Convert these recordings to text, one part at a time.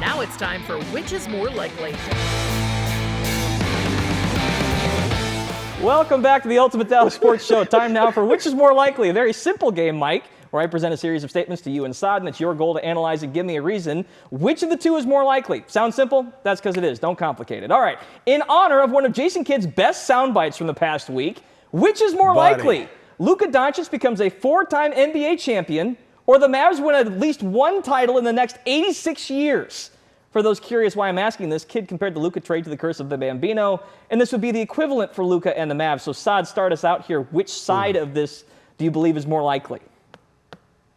Now it's time for Which is More Likely. Welcome back to the Ultimate Dallas Sports Show. Time now for Which is More Likely, a very simple game, Mike, where I present a series of statements to you and Saad, and it's your goal to analyze and give me a reason. Which of the two is more likely? Sounds simple? That's because it is. Don't complicate it. All right. In honor of one of Jason Kidd's best sound bites from the past week, which is more likely? Luka Doncic becomes a 4-time NBA champion, or the Mavs win at least one title in the next 86 years? For those curious why I'm asking this, Kidd compared the Luka trade to the curse of the Bambino, and this would be the equivalent for Luka and the Mavs. So Saad, start us out here. Which side of this do you believe is more likely?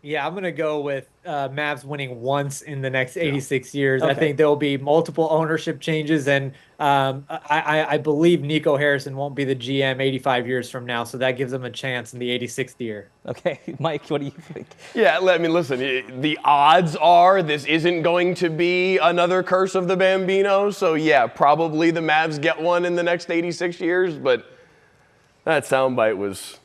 Yeah, I'm going to go with Mavs winning once in the next 86 years. Okay. I think there will be multiple ownership changes, and I believe Nico Harrison won't be the GM 85 years from now, so that gives them a chance in the 86th year. Okay, Mike, what do you think? Yeah, I mean, listen, the odds are this isn't going to be another curse of the Bambino, so yeah, probably the Mavs get one in the next 86 years, but that soundbite was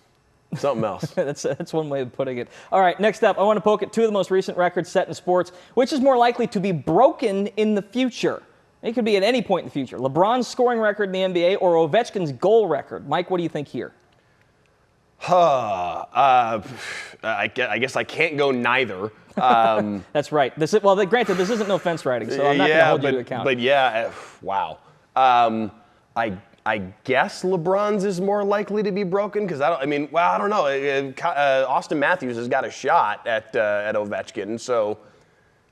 something else. That's one way of putting it. All right, next up, I want to poke at two of the most recent records set in sports. Which is more likely to be broken in the future? It could be at any point in the future. LeBron's scoring record in the NBA or Ovechkin's goal record. Mike, what do you think here? I guess I can't go neither. That's right. Granted, this isn't no fence riding, so I'm not going to hold you to account. But yeah, wow. I guess LeBron's is more likely to be broken because I don't know. Austin Matthews has got a shot at Ovechkin, so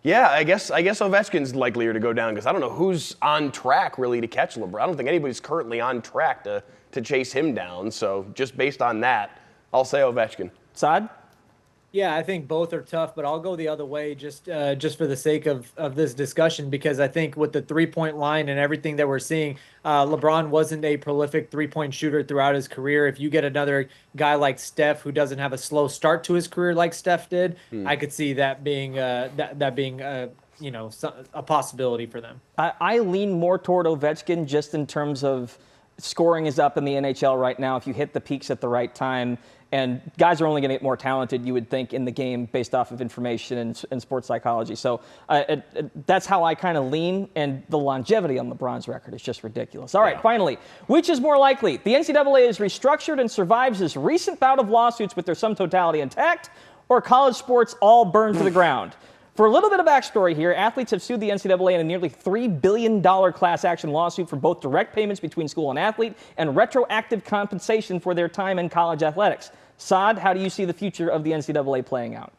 yeah, I guess Ovechkin's likelier to go down because I don't know who's on track really to catch LeBron. I don't think anybody's currently on track to chase him down. So just based on that, I'll say Ovechkin. Saad? Yeah, I think both are tough, but I'll go the other way just for the sake of this discussion, because I think with the three-point line and everything that we're seeing, LeBron wasn't a prolific three-point shooter throughout his career. If you get another guy like Steph who doesn't have a slow start to his career like Steph did, I could see that being a possibility for them. I lean more toward Ovechkin just in terms of scoring is up in the NHL right now. If you hit the peaks at the right time, and guys are only going to get more talented, you would think, in the game based off of information and sports psychology. So that's how I kind of lean, and the longevity on LeBron's record is just ridiculous. All right, finally, which is more likely? The NCAA is restructured and survives this recent bout of lawsuits with their sum totality intact, or college sports all burned to the ground? For a little bit of backstory here, athletes have sued the NCAA in a nearly $3 billion class action lawsuit for both direct payments between school and athlete and retroactive compensation for their time in college athletics. Saad, how do you see the future of the NCAA playing out?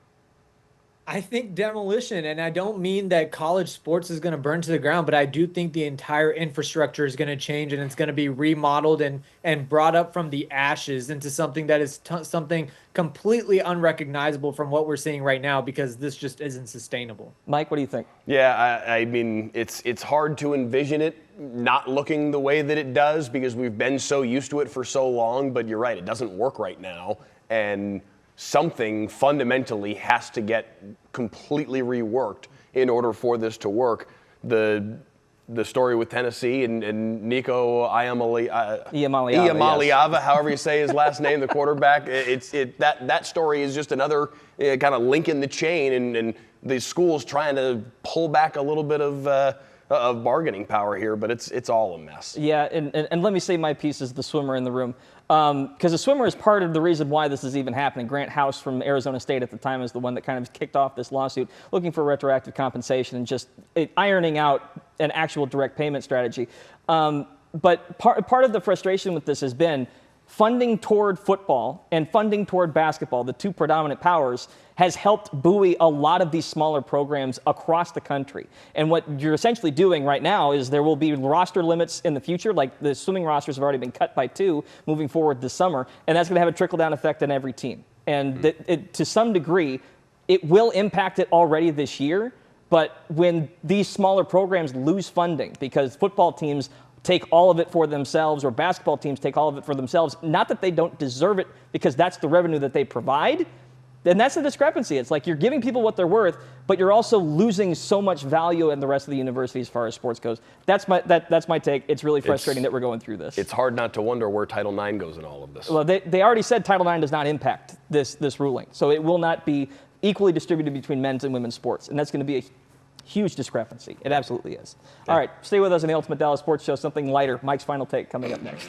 I think demolition, and I don't mean that college sports is going to burn to the ground, but I do think the entire infrastructure is going to change, and it's going to be remodeled and brought up from the ashes into something that is something completely unrecognizable from what we're seeing right now, because this just isn't sustainable. Mike, what do you think? Yeah, I mean, it's hard to envision it not looking the way that it does because we've been so used to it for so long, but you're right, it doesn't work right now, and something fundamentally has to get completely reworked in order for this to work. The story with Tennessee and Nico Iamaleava, however you say his last name, the quarterback, that story is just another kind of link in the chain, and the school's trying to pull back a little bit of bargaining power here, but it's all a mess. Yeah, and let me say my piece as the swimmer in the room. Because the swimmer is part of the reason why this is even happening. Grant House from Arizona State at the time is the one that kind of kicked off this lawsuit, looking for retroactive compensation and just ironing out an actual direct payment strategy. But part of the frustration with this has been funding toward football and funding toward basketball, the two predominant powers, has helped buoy a lot of these smaller programs across the country. And what you're essentially doing right now is there will be roster limits in the future, like the swimming rosters have already been cut by 2 moving forward this summer, and that's going to have a trickle-down effect on every team. And to some degree, it will impact it already this year, but when these smaller programs lose funding because football teams take all of it for themselves or basketball teams take all of it for themselves, not that they don't deserve it because that's the revenue that they provide, then that's the discrepancy. It's like you're giving people what they're worth, but you're also losing so much value in the rest of the university as far as sports goes. That's my take. It's really frustrating that we're going through this. It's hard not to wonder where Title IX goes in all of this. Well, they already said Title IX does not impact this ruling, so it will not be equally distributed between men's and women's sports, and that's going to be Huge discrepancy. It absolutely is. All right, stay with us on the Ultimate Dallas Sports Show. Something lighter. Mike's final take coming up next.